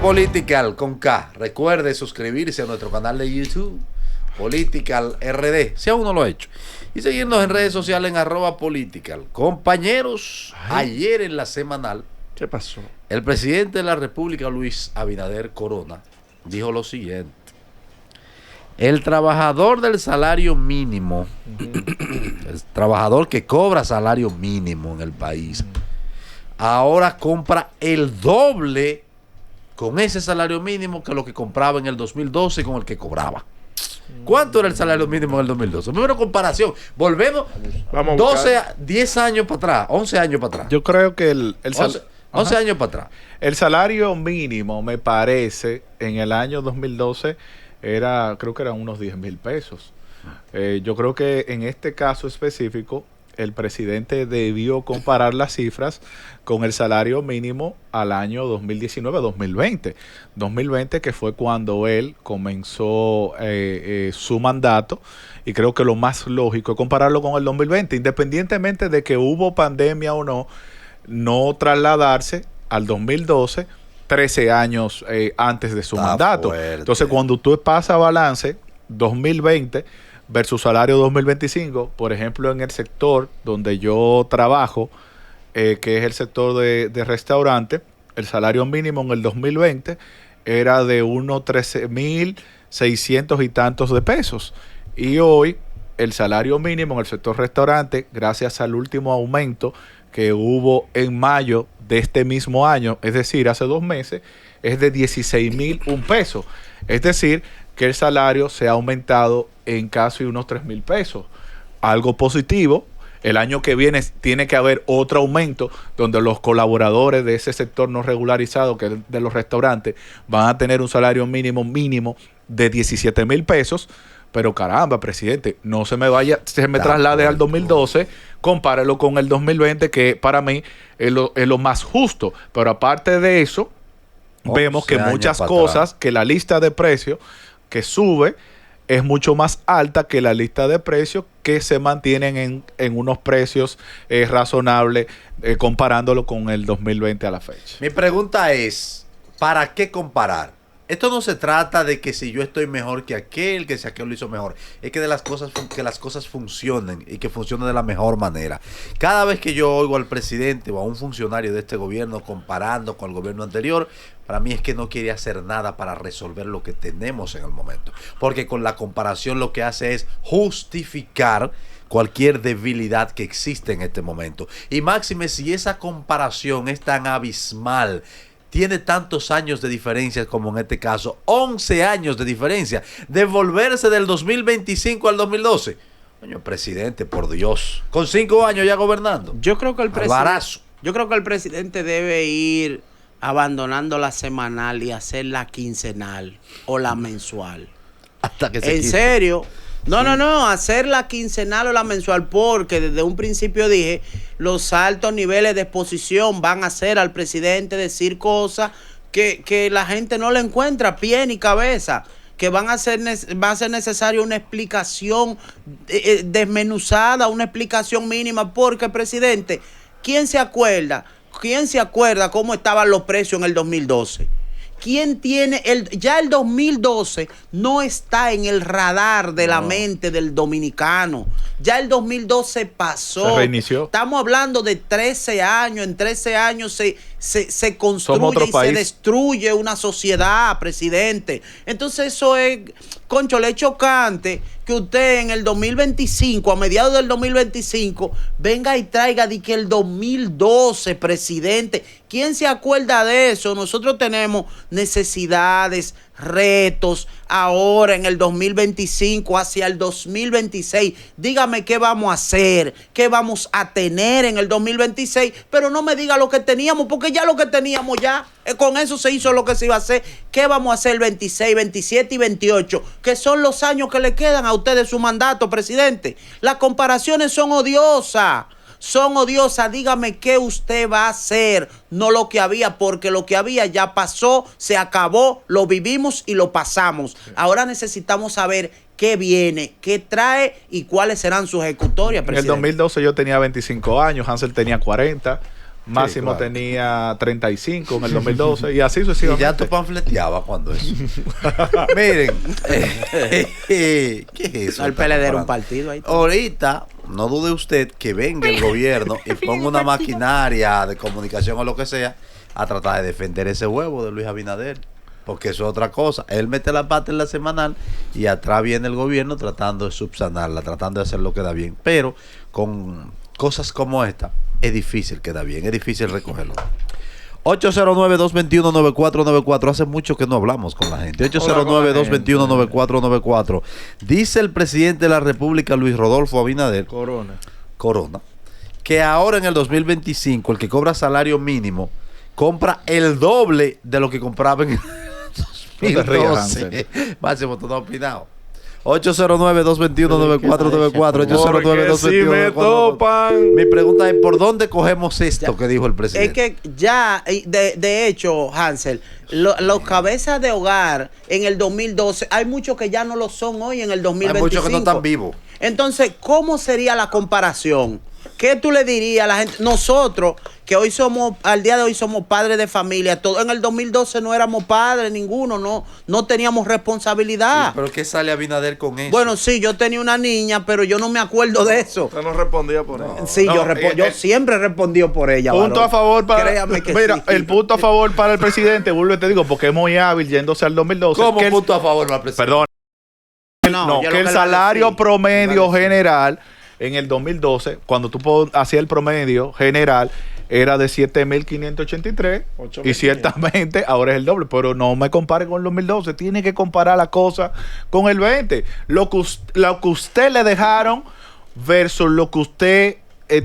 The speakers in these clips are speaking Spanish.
Political con K. Recuerde suscribirse a nuestro canal de YouTube, Political RD, si aún no lo ha hecho. Y seguirnos en redes sociales en @political. Compañeros, ayer en la semanal, ¿qué pasó? El presidente de la República, Luis Abinader Corona, dijo lo siguiente: el trabajador del salario mínimo, el trabajador que cobra salario mínimo en el país, ahora compra el doble con ese salario mínimo que lo que compraba en el 2012 con el que cobraba. ¿Cuánto era el salario mínimo en el 2012? Primero comparación. Volvemos 10 años para atrás, 11 años para atrás. Yo creo que 11 años para atrás. El salario mínimo, me parece, en el año 2012 creo que eran unos 10,000 pesos. Yo creo que en este caso específico, el presidente debió comparar las cifras con el salario mínimo al año 2019-2020. 2020, que fue cuando él comenzó su mandato, y creo que lo más lógico es compararlo con el 2020, independientemente de que hubo pandemia o no trasladarse al 2012, 13 años antes de su mandato. Fuerte. Entonces, cuando tú pasas balance 2020 versus salario 2025, por ejemplo, en el sector donde yo trabajo, que es el sector de restaurante, el salario mínimo en el 2020 era de unos 13,600 y tantos de pesos. Y hoy el salario mínimo en el sector restaurante, gracias al último aumento que hubo en mayo de este mismo año, es decir, hace 2 meses, es de 16,001 pesos. Es decir, que el salario se ha aumentado en casi unos 3,000 pesos. Algo positivo. El año que viene tiene que haber otro aumento donde los colaboradores de ese sector no regularizado, que es de los restaurantes, van a tener un salario mínimo de 17,000 pesos. Pero caramba, presidente, no se me traslade al 2012, compárelo con el 2020, que para mí es lo más justo. Pero aparte de eso, vemos que muchas cosas, que la lista de precios que sube es mucho más alta que la lista de precios que se mantienen en unos precios razonables, comparándolo con el 2020 a la fecha. Mi pregunta es, ¿para qué comparar? Esto no se trata de que si yo estoy mejor que aquel, que si aquel lo hizo mejor. Es que las cosas funcionen y que funcionen de la mejor manera. Cada vez que yo oigo al presidente o a un funcionario de este gobierno comparando con el gobierno anterior, para mí es que no quiere hacer nada para resolver lo que tenemos en el momento. Porque con la comparación lo que hace es justificar cualquier debilidad que existe en este momento. Y máxime, si esa comparación es tan abismal, tiene tantos años de diferencia como en este caso, 11 años de diferencia, de volverse del 2025 al 2012. Coño, presidente, por Dios, con 5 años ya gobernando. Yo creo que el presidente debe ir abandonando la semanal y hacer la quincenal o la mensual. Hasta que se ¿En quite. serio? No, hacer la quincenal o la mensual, porque desde un principio dije, los altos niveles de exposición van a hacer al presidente decir cosas que la gente no le encuentra pie ni cabeza, que va a ser necesaria una explicación desmenuzada, una explicación mínima, porque, presidente, ¿quién se acuerda cómo estaban los precios en el 2012? ¿Quién tiene ya el 2012 no está en el radar de la mente del dominicano? Ya el 2012 pasó. Se reinició. Estamos hablando de 13 años. En 13 años se construye y se destruye una sociedad, presidente. Entonces eso es, concho, es chocante que usted en el 2025, a mediados del 2025, venga y traiga de que el 2012, presidente. ¿Quién se acuerda de eso? Nosotros tenemos necesidades, retos, ahora en el 2025, hacia el 2026. Dígame qué vamos a hacer, qué vamos a tener en el 2026, pero no me diga lo que teníamos, porque ya lo que teníamos con eso se hizo lo que se iba a hacer. ¿Qué vamos a hacer el 26, 27 y 28? Que son los años que le quedan a usted de su mandato, presidente. Las comparaciones son odiosas. Dígame qué usted va a hacer, no lo que había, porque lo que había ya pasó, se acabó, lo vivimos y lo pasamos. Ahora necesitamos saber qué viene, qué trae y cuáles serán sus ejecutorias, presidente. En el 2012 yo tenía 25 años, Hansel tenía 40. Máximo claro. tenía 35 en el 2012 y así Y sucesivamente. ya tú panfleteabas cuando eso. Miren, ¿qué es eso? El PLD era un partido ahí. Ahorita, no dude usted que venga el gobierno y ponga una maquinaria de comunicación o lo que sea a tratar de defender ese huevo de Luis Abinader. Porque eso es otra cosa. Él mete la pata en la semanal y atrás viene el gobierno tratando de subsanarla, tratando de hacer lo que da bien. Pero con cosas como esta, es difícil que da bien, es difícil recogerlo. 809-221-9494. Hace mucho que no hablamos con la gente. 809-221-9494. Dice el presidente de la República, Luis Rodolfo Abinader Corona, que ahora en el 2025 el que cobra salario mínimo compra el doble de lo que compraba en el 2012. Máximo, tú no has opinado. 809-221-9494. 809-221-9494. Mi pregunta es: ¿por dónde cogemos esto que dijo el presidente? Es que ya, de hecho, Hansel, los cabezas de hogar en el 2012, hay muchos que ya no lo son hoy en el 2025. Hay muchos que no están vivos. Entonces, ¿cómo sería la comparación? ¿Qué tú le dirías a la gente? Nosotros, que hoy somos, al día de hoy somos padres de familia, todo en el 2012 no éramos padres ninguno, no teníamos responsabilidad. Sí, ¿pero qué sale Abinader con eso? Bueno, sí, yo tenía una niña, pero yo no me acuerdo de eso. Usted no respondía por ella. Sí, yo siempre he respondido por ella. Punto varón. a favor para. Créame que Mira, sí. el punto a favor para el presidente, vuelvo y te digo, porque es muy hábil yéndose al 2012. ¿Cómo que punto a favor al presidente? Perdón. No, yo Que lo el le salario decía. promedio general en el 2012, cuando tú hacías el promedio general, era de 7.583 y ciertamente ahora es el doble, pero no me compare con el 2012, tiene que comparar la cosa con el 20. Lo que usted le dejaron versus lo que usted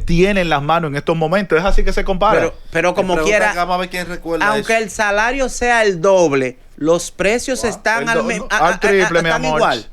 tiene en las manos en estos momentos, es así que se compara. Pero como quiera, Vamos a ver quién recuerda aunque eso. el salario sea el doble, los precios están al triple, mi están amor. igual.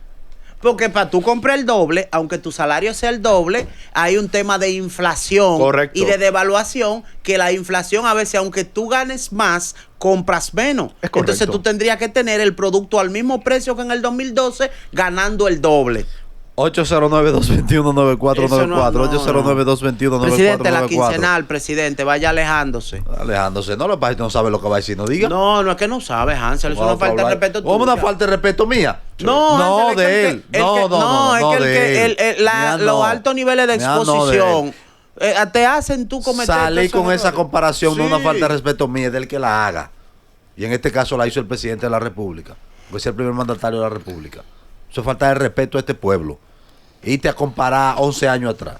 Porque para tú comprar el doble, aunque tu salario sea el doble, hay un tema de inflación. Correcto. Y de devaluación, que la inflación a veces, aunque tú ganes más, compras menos. Es correcto. Entonces tú tendrías que tener el producto al mismo precio que en el 2012, ganando el doble. 809-221-9494. 809-221-9494. Presidente, la quincenal, presidente, vaya alejándose. Alejándose. No, no sabe lo que va a decir, no diga. No es que no sabe, Hansel, eso no falta de respeto tuya. ¿Cómo una falta de respeto mía? No, Hansel, de es él. que los altos niveles de exposición te hacen tú cometer Salí con esa comparación, no una Sí. falta de respeto mía, es del que la haga. Y en este caso la hizo el presidente de la República, porque es el primer mandatario de la República. Eso es falta de respeto a este pueblo. Irte a comparar 11 años atrás.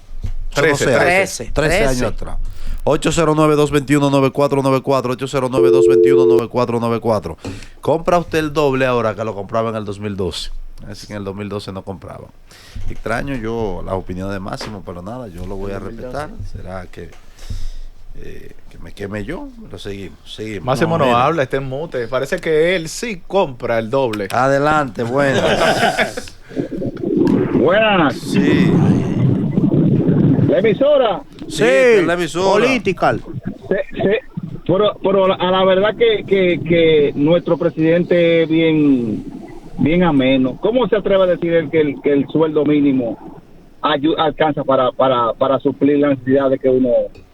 Eso no se hace. 13 años atrás. 809-221-9494. 809-221-9494. Compra usted el doble ahora que lo compraba en el 2012. Así que en el 2012 no compraba. Extraño yo las opiniones de Máximo, pero nada, yo lo voy a respetar. Será que me queme yo, pero seguimos. Máximo no mire. habla, está en mute. Parece que él sí compra el doble. Adelante, buenas. Buenas, Sí. la emisora. Sí, esta es la emisora. Political. Pero a la verdad que nuestro presidente es bien ameno. ¿Cómo se atreve a decir él que el sueldo mínimo alcanza para suplir las necesidades que uno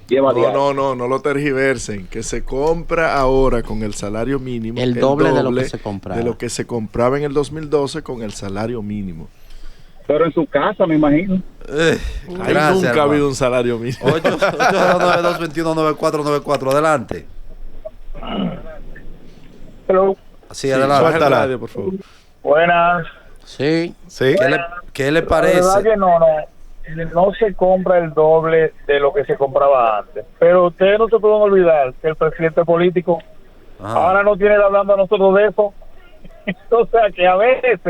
lleva a diario? No lo tergiversen. Que se compra ahora con el salario mínimo. El doble de lo que se compraba. De lo que se compraba en el 2012 con el salario mínimo. Pero en su casa, me imagino. Ahí Gracias, nunca ha hermano. habido un salario mínimo. 809-221-9494. Adelante. Hello. Sí, Baja adelante. el Suéltala. radio, por favor. Buenas. Sí. Sí. ¿Qué le La parece? verdad que no se compra el doble de lo que se compraba antes. Pero ustedes no se pueden olvidar que el presidente político Ajá. ahora no tiene hablando a nosotros de eso. O sea que a veces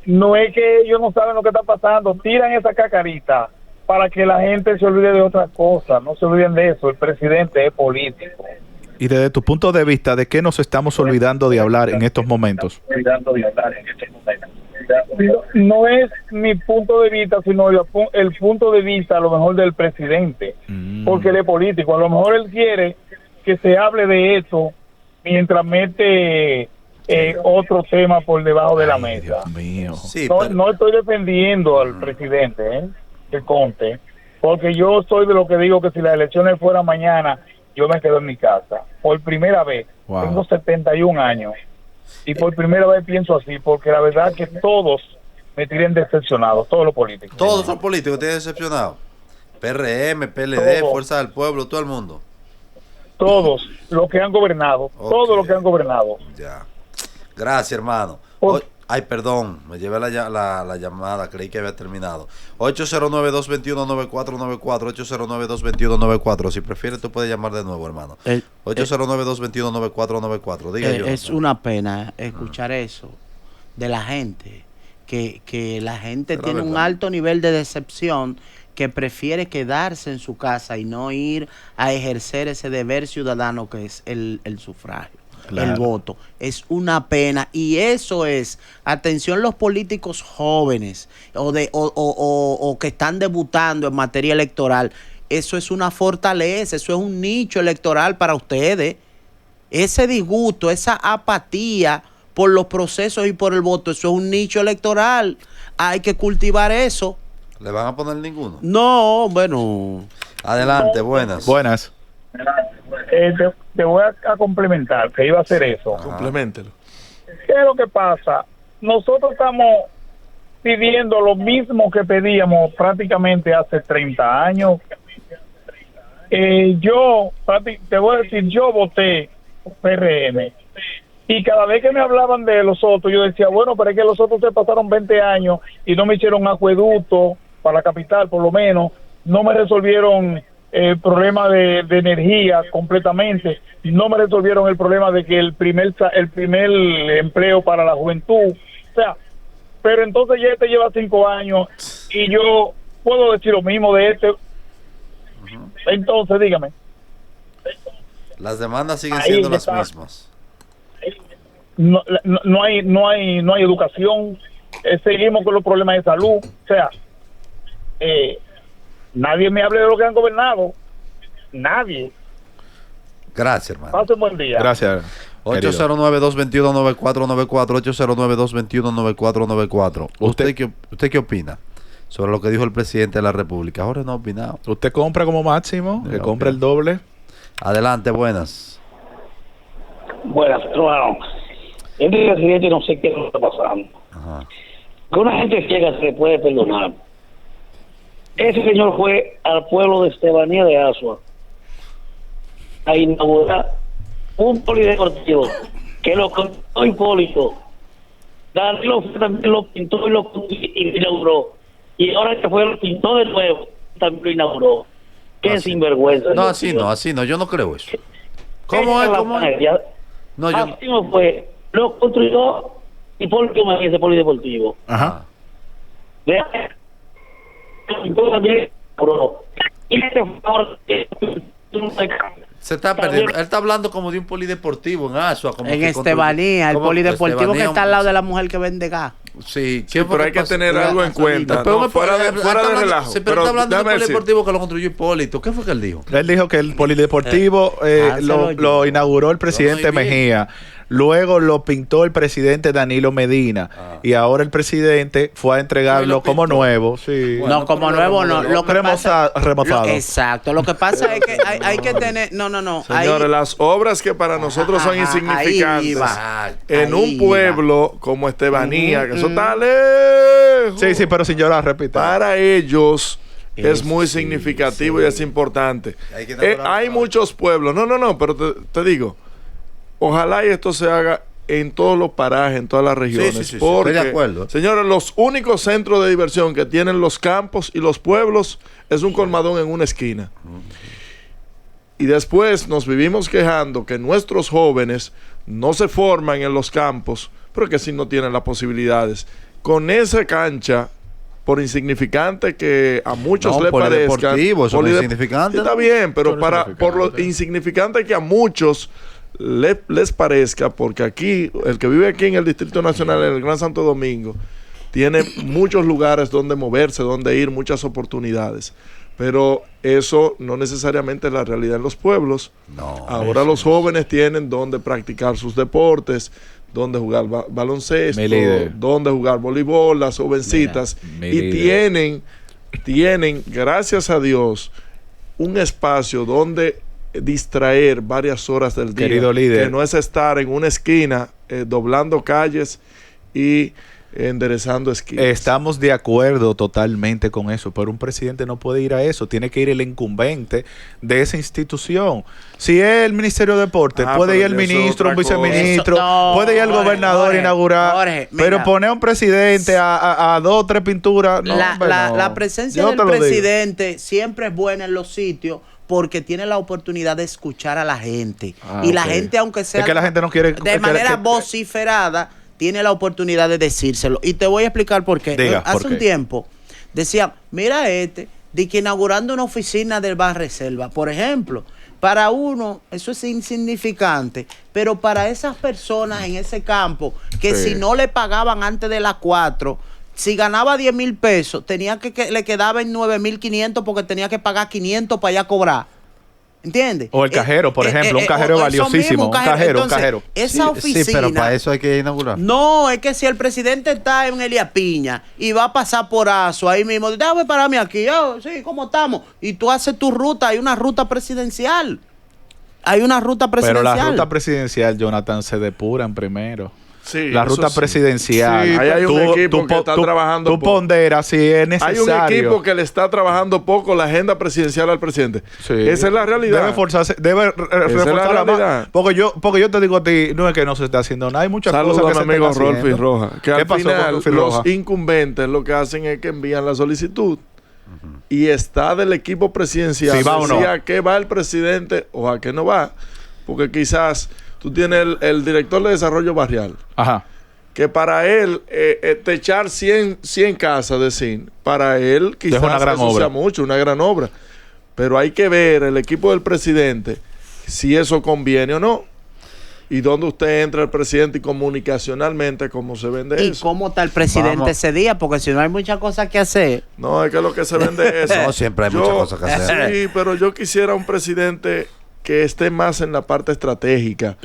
no es que ellos no saben lo que está pasando, tiran esa cacarita para que la gente se olvide de otras cosas, no se olviden de eso. El presidente es político. Y desde tu punto de vista, ¿de qué nos estamos olvidando de hablar en estos momentos? No es mi punto de vista, sino el punto de vista a lo mejor del presidente, porque él es político. A lo mejor él quiere que se hable de esto mientras mete otro tema por debajo de la mesa. Dios mío. Sí, No estoy defendiendo al presidente, que conte, porque yo soy de lo que digo que si las elecciones fueran mañana, yo me quedo en mi casa. Por primera vez, tengo 71 años. Y por primera vez pienso así, porque la verdad que todos me tienen decepcionado, todos los políticos. Todos los políticos tienen decepcionado. PRM, PLD, Todos. Fuerza del Pueblo, todo el mundo. Todos los que han gobernado, todos los que han gobernado. Ya. Gracias, hermano. Ay, perdón, me llevé la llamada, creí que había terminado. 809-221-9494, 809-221-94. Si prefieres, tú puedes llamar de nuevo, hermano. 809-221-9494. Diga yo. Es una pena escuchar eso de la gente, que la gente tiene un alto nivel de decepción, que prefiere quedarse en su casa y no ir a ejercer ese deber ciudadano que es el sufragio. Claro. El voto. Es una pena. Y eso es, atención los políticos jóvenes o que están debutando en materia electoral. Eso es una fortaleza, eso es un nicho electoral para ustedes. Ese disgusto, esa apatía por los procesos y por el voto, eso es un nicho electoral. Hay que cultivar eso. ¿Le van a poner ninguno? No, bueno. Adelante, buenas. Buenas. Te voy a complementar, que iba a hacer eso. Compleméntelo. ¿Qué es lo que pasa? Nosotros estamos pidiendo lo mismo que pedíamos prácticamente hace 30 años. Yo voté PRM. Y cada vez que me hablaban de los otros, yo decía, bueno, pero es que los otros se pasaron 20 años y no me hicieron acueducto para la capital, por lo menos. No me resolvieron el problema de energía completamente. No me resolvieron el problema de que el primer empleo para la juventud. O sea, pero entonces ya este lleva 5 años y yo puedo decir lo mismo de este. Entonces, dígame. Las demandas siguen siendo las mismas. No hay educación. Seguimos con los problemas de salud. O sea, nadie me hable de lo que han gobernado. Nadie. Gracias, hermano. Pase un buen día. Gracias. 809-221-9494, 809-221-9494. ¿Usted qué opina sobre lo que dijo el presidente de la República? Jorge no ha opinado. ¿Usted compra como máximo? ¿Que compra el doble? Adelante, buenas. Buenas, hermano. Este presidente no sé qué es lo que está pasando. Ajá. Que una gente ciega se le puede perdonar. Ese señor fue al pueblo de Estebanía de Asua a inaugurar un polideportivo que lo construyó Hipólito. Danilo también lo pintó y lo inauguró. Y ahora que fue, lo pintó de nuevo, también lo inauguró. Qué sinvergüenza. No, así no, yo no creo eso. ¿Cómo es? No, yo así no fue. Lo construyó Hipólito Mejía, ese polideportivo. Ajá. Se está perdiendo. Él está hablando como de un polideportivo en Asua. Como en Estebanía, el polideportivo que está al lado de la mujer que vende gas. Sí, pero hay que tener algo en cuenta. Fuera de relajo. Pero está hablando del polideportivo que lo construyó Hipólito. ¿Qué fue que él dijo? Él dijo que el polideportivo lo inauguró el presidente Mejía. Luego lo pintó el presidente Danilo Medina. Y ahora el presidente fue a entregarlo como nuevo. Sí. Bueno, no, como nuevo no. Lo que remozado. Exacto. Lo que pasa es que hay que tener... No. Señores, las obras que para nosotros son insignificantes. En un pueblo como Estebanía, que eso está lejos. Sí, pero sin llorar, repita. Para ellos... es muy significativo y es importante. Hay muchos pueblos. No, pero te digo, ojalá y esto se haga en todos los parajes, en todas las regiones. Porque, estoy de acuerdo. Señores, los únicos centros de diversión que tienen los campos y los pueblos es un colmadón en una esquina. Y después nos vivimos quejando que nuestros jóvenes no se forman en los campos, pero que sí no tienen las posibilidades. Con esa cancha, por insignificante que a muchos le parezca, eso no es insignificante. Está bien, pero por lo insignificante que a muchos les parezca, porque aquí, el que vive aquí en el Distrito Nacional, en el Gran Santo Domingo, tiene muchos lugares donde moverse, donde ir, muchas oportunidades. Pero eso no necesariamente es la realidad en los pueblos. No, ahora los jóvenes tienen donde practicar sus deportes, donde jugar baloncesto, donde jugar voleibol, las jovencitas. Y tienen, gracias a Dios, un espacio donde distraer varias horas del día. Querido líder. Que no es estar en una esquina doblando calles y enderezando esquinas. Estamos de acuerdo totalmente con eso, pero un presidente no puede ir a eso, tiene que ir el incumbente de esa institución. Si es el Ministerio de Deportes, puede ir el ministro, un viceministro, puede ir el gobernador a inaugurar, pero poner a un presidente a 2 o 3 pinturas, no, la presencia del presidente siempre es buena en los sitios porque tiene la oportunidad de escuchar a la gente. Y la gente, aunque sea es que la gente no quiere de manera vociferada, tiene la oportunidad de decírselo. Y te voy a explicar por qué. Hace un tiempo decía, mira de que inaugurando una oficina del Banreserva, por ejemplo, para uno eso es insignificante, pero para esas personas en ese campo, que si no le pagaban antes de las 4, si ganaba 10,000 pesos, tenía que le quedaba en 9,500 porque tenía que pagar 500 para allá cobrar. ¿Entiendes? O el cajero, por ejemplo, un cajero valiosísimo, un cajero. Esa oficina... Sí, pero para eso hay que inaugurar. No, es que si el presidente está en Elías Piña y va a pasar por Azua ahí mismo, déjame pararme aquí, sí, ¿cómo estamos? Y tú haces tu ruta, hay una ruta presidencial. Pero la ruta presidencial, Jonathan, se depuran primero. Sí, la ruta presidencial. Sí, ahí hay un equipo que está trabajando poco. Tú ponderas si es necesario. Hay un equipo que le está trabajando poco la agenda presidencial al presidente. Sí. Esa es la realidad. Debe forzarse, debe reforzarla más. Porque yo te digo a ti, no es que no se esté haciendo nada. Hay muchas cosas que se están haciendo. Rolfi Roja. Que al final los incumbentes lo que hacen es que envían la solicitud. Y está del equipo presidencial. Si va o no. A qué va el presidente o a qué no va. Porque quizás... Tú tienes el director de desarrollo barrial. Ajá. Que para él, techar 100 casas de zinc, para él quizás es una gran eso obra. Sea mucho, una gran obra. Pero hay que ver el equipo del presidente si eso conviene o no. Y dónde usted entra el presidente y comunicacionalmente cómo se vende eso. ¿Y cómo está el presidente ese día? Porque si no hay muchas cosas que hacer. No, es que lo que se vende es eso. No, siempre hay muchas cosas que hacer. Sí, pero yo quisiera un presidente que esté más en la parte estratégica.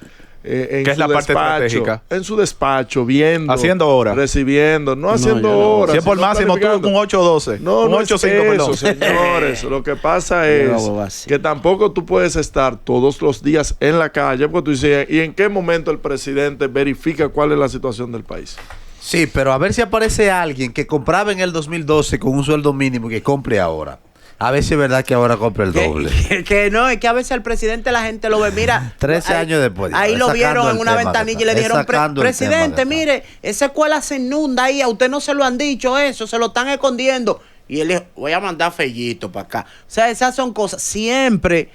¿Qué es la parte estratégica? En su despacho, viendo. Haciendo horas. Recibiendo, no haciendo horas. Si es por máximo, tú con 8 o 12. No, con no 8 es 5, eso, perdón. señores. Lo que pasa es que tampoco tú puedes estar todos los días en la calle, porque tú dices, ¿y en qué momento el presidente verifica cuál es la situación del país? Sí, pero a ver si aparece alguien que compraba en el 2012 con un sueldo mínimo y que compre ahora. A ver si es verdad que ahora compra el doble. Que no, es que a veces al presidente la gente lo ve, mira. 13 años después. Ahí lo vieron en una ventanilla y le dijeron, presidente, mire, esa escuela se inunda ahí, a usted no se lo han dicho eso, se lo están escondiendo. Y él dijo, voy a mandar Fellito para acá. O sea, esas son cosas. Siempre.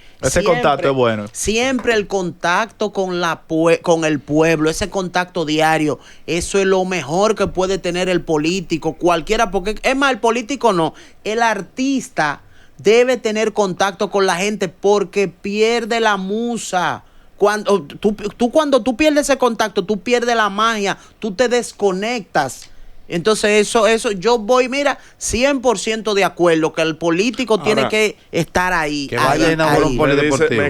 Contacto es bueno. Siempre el contacto con el pueblo, ese contacto diario, eso es lo mejor que puede tener el político, cualquiera, porque es más, el político no, el artista debe tener contacto con la gente porque pierde la musa. Cuando tú pierdes ese contacto, tú pierdes la magia, tú te desconectas. Entonces eso yo voy, mira, 100% de acuerdo que el político tiene que estar ahí. Que vaya a inaugurar un polideportivo.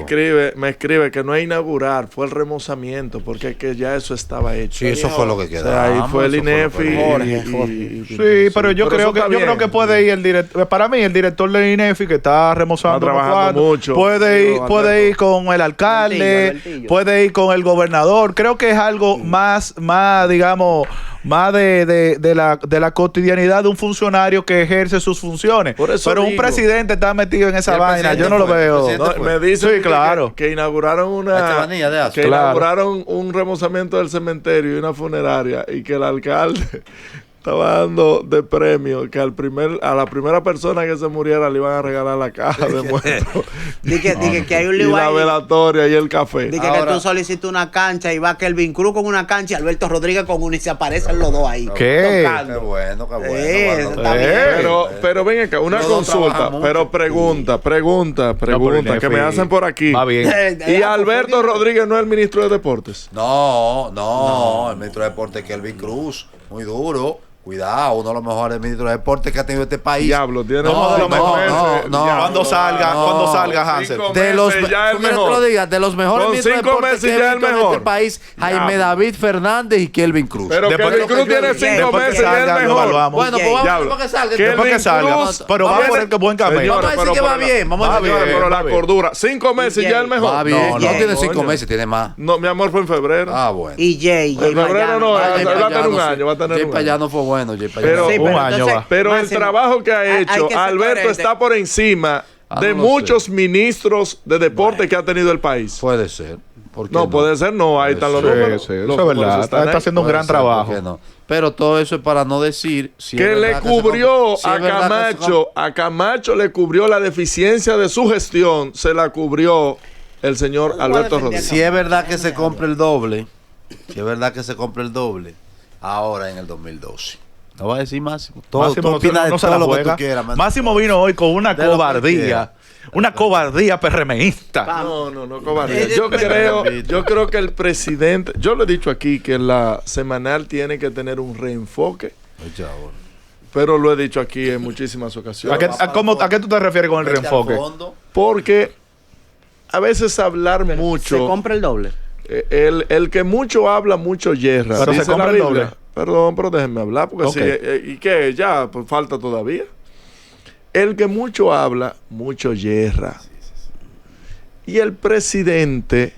Me escribe que no es inaugurar, fue el remozamiento, porque es que ya eso estaba hecho. Sí, eso fue lo que quedó. O sea, ahí fue el INEFI. Sí, pero yo creo que puede ir el director. Para mí, el director del INEFI que está remozando, trabajando mucho. Puede ir con el alcalde, puede ir con el gobernador. Creo que es algo más digamos, más de la cotidianidad de un funcionario que ejerce sus funciones. Pero un presidente está metido en esa vaina, yo no lo veo. Me dicen sí, claro. que inauguraron inauguraron un remozamiento del cementerio y una funeraria y que el alcalde estaba dando de premio que a la primera persona que se muriera le iban a regalar la caja de muertos. Dije que hay un lío y la ahí. velatoria y el café. Dije que tú solicitas una cancha y va Kelvin Cruz con una cancha y Alberto Rodríguez con una y se aparecen los dos ahí. ¿Qué? Qué bueno. Pero ven acá, una consulta, pero pregunta, que me hacen por aquí. Va bien. ¿Y Alberto Rodríguez no es el ministro de Deportes? No, el ministro de Deportes Kelvin Cruz, muy duro. Cuidado, uno de los mejores ministros de deporte que ha tenido este país. Diablo, tiene Uno de los mejores. Cuando salga, Hansel. De los ya el mejor. de los mejores Con ministros de 5 deporte meses que ya he el visto en mejor. este país, Jaime Diablo. David Fernández y Kelvin Cruz. Pero Después Kelvin que Cruz yo tiene vi. 5 Después que meses ya el salga, lo mejor. evaluamos. Bueno, pues vamos a ver Diablo. para que salga. Kelvin Después que salga. Cruz, Pero va viene- por el que buen camino. Señores, Vamos a decir pero que va por la- bien, vamos a decir que Señores, va pero bien. la cordura. 5 meses ya el mejor. Va bien, no Jay. tiene 5 Coño. meses, tiene más. No, mi amor, fue en febrero. Ah, bueno. Y Jay En febrero no, Jay va a tener un Payano, año, va a tener Jay un Payano año. fue bueno, Jay Payano. Pero, Sí, un año entonces, va. pero el Máximo, trabajo que ha hay hecho que ser Alberto coherente. está por encima Ah, de no lo muchos ministros de deporte que ha tenido el país. Puede ser. ¿Por qué No, puede ser, no, ahí están los números. Sí, Los eso es números verdad. están Está ahí. haciendo un Puede gran ser, trabajo. ¿por qué no? Pero todo eso es para no decir si es Que le verdad cubrió si es a verdad que Camacho, a Camacho le cubrió la deficiencia de su gestión, se la cubrió el señor voy a Alberto defender Rodríguez. Si es verdad que se compre el doble, si es verdad que se compre el doble, ahora en el 2012. No va a decir Máximo. Todo, Máximo tú no opinas de se todo la lo que juega. tú quieras. Máximo vino hoy con una De lo que cobardía. quiera. Una cobardía PRMista. No, cobardía. Yo creo que el presidente, yo lo he dicho aquí, que la semanal tiene que tener un reenfoque, pero lo he dicho aquí en muchísimas ocasiones. ¿A qué tú te refieres con el reenfoque? Porque a veces hablar mucho, Se compra el doble. el que mucho habla, mucho yerra. Pero se dice compra la el Biblia. doble. Perdón, pero déjenme hablar, porque Ok. ¿y qué? Ya, pues falta todavía. El que mucho habla, mucho yerra. Y el presidente,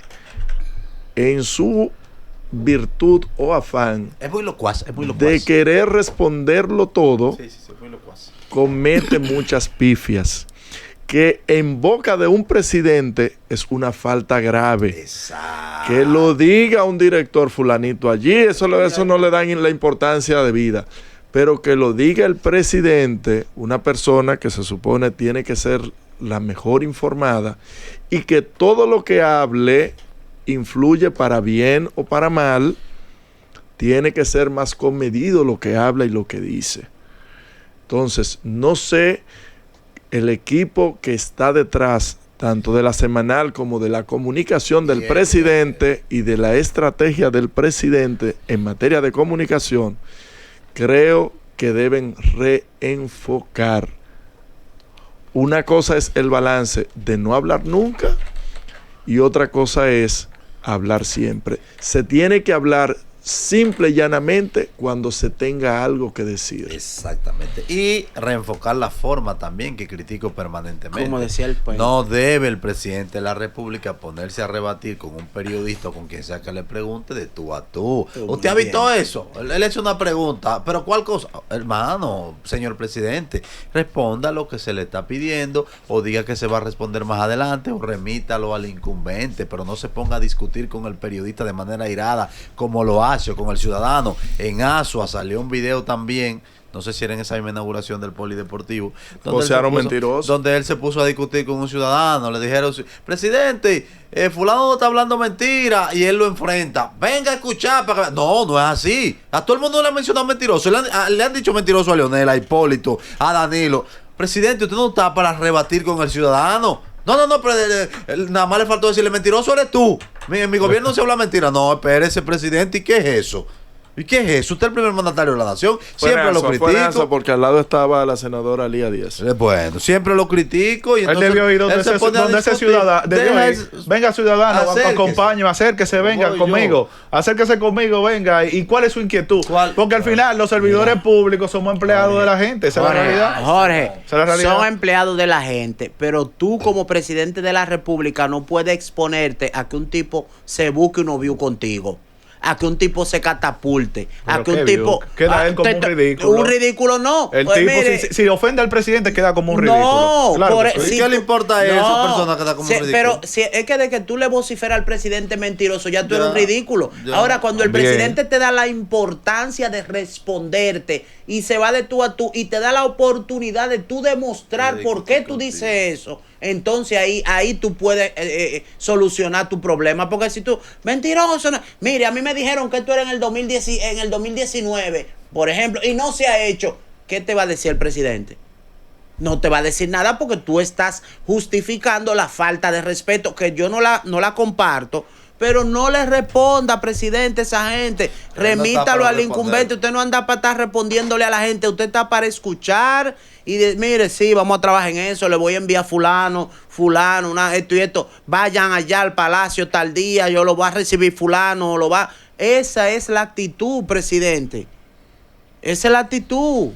en su virtud o afán Es muy locuaz, es muy locuaz. de querer responderlo todo, Sí, es muy locuaz. comete muchas pifias. Que en boca de un presidente es una falta grave. Exacto. Que lo diga un director fulanito allí, eso no le dan la importancia de vida. Pero que lo diga el presidente, una persona que se supone tiene que ser la mejor informada, y que todo lo que hable influye para bien o para mal, tiene que ser más comedido lo que habla y lo que dice. Entonces, no sé, el equipo que está detrás, tanto de la semanal como de la comunicación del presidente y de la estrategia del presidente en materia de comunicación, creo que deben reenfocar. Una cosa es el balance de no hablar nunca y otra cosa es hablar siempre. Se tiene que hablar simple y llanamente cuando se tenga algo que decir. Exactamente. Y reenfocar la forma también, que critico permanentemente. Como decía el puente. No debe el presidente de la República ponerse a rebatir con un periodista o con quien sea que le pregunte de tú a tú. ¿Usted ha visto eso? Él hace una pregunta, pero ¿cuál cosa? Hermano, señor presidente, responda lo que se le está pidiendo, o diga que se va a responder más adelante, o remítalo al incumbente, pero no se ponga a discutir con el periodista de manera airada como lo hace, o con el ciudadano. En Asua salió un video también, no sé si era en esa misma inauguración del polideportivo, Vocearon mentirosos. donde él se puso a discutir con un ciudadano. Le dijeron, presidente, fulano está hablando mentira, y él lo enfrenta. Venga a escuchar. No es así. A todo el mundo le han mencionado mentiroso. Le han dicho mentiroso a Leonel, a Hipólito, a Danilo. Presidente, usted no está para rebatir con el ciudadano. No, pero nada más le faltó decirle mentiroso eres tú. En mi gobierno no se habla mentira. No, espérese, presidente, ¿y qué es eso? ¿Y qué es eso? Usted es el primer mandatario de la nación. Siempre lo critico. Porque al lado estaba la senadora Lía Díaz. Bueno, siempre lo critico. Y Él entonces debió ir donde él se pone a ese discutir. ciudadano. Deja Venga, ciudadano, acérquese. acompáñeme, acérquese, venga Voy conmigo. yo. Acérquese conmigo, venga. ¿Y cuál es su inquietud? ¿Cuál? Porque al final los servidores públicos somos empleados de la gente. Esa es la realidad. Jorge, Esa es la realidad. son empleados de la gente, pero tú como presidente de la República no puedes exponerte a que un tipo se busque un novio contigo, a que un tipo se catapulte, a Pero que un qué tipo... view. Queda él como un ridículo. Un ridículo no. El Pues tipo, mire, si ofende al presidente, queda como un ridículo. no, Claro por, que sí. ¿Y qué le importa a esa persona que da como un ridículo? Pero si es que de que tú le vociferas al presidente mentiroso, ya tú Ya, eres un ridículo. ya. Ahora, cuando el Bien. presidente te da la importancia de responderte y se va de tú a tú y te da la oportunidad de tú demostrar De por qué tú discutir dices eso, entonces ahí tú puedes solucionar tu problema. Porque si tú, mentiroso, mire, a mí me dijeron que esto era en el 2019, por ejemplo, y no se ha hecho, ¿qué te va a decir el presidente? No te va a decir nada porque tú estás justificando la falta de respeto, que yo no la comparto, pero no le responda, presidente, a esa gente. Remítalo al incumbente. Usted no anda para estar respondiéndole a la gente, usted está para escuchar y mire, sí, vamos a trabajar en eso, le voy a enviar fulano, esto y esto, vayan allá al palacio tal día, yo lo voy a recibir fulano, esa es la actitud, presidente. Esa es la actitud.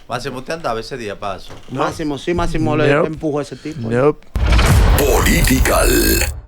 Máximo, usted andaba ese día, paso. Máximo, sí, Máximo le empujó a ese tipo. Nope. Political.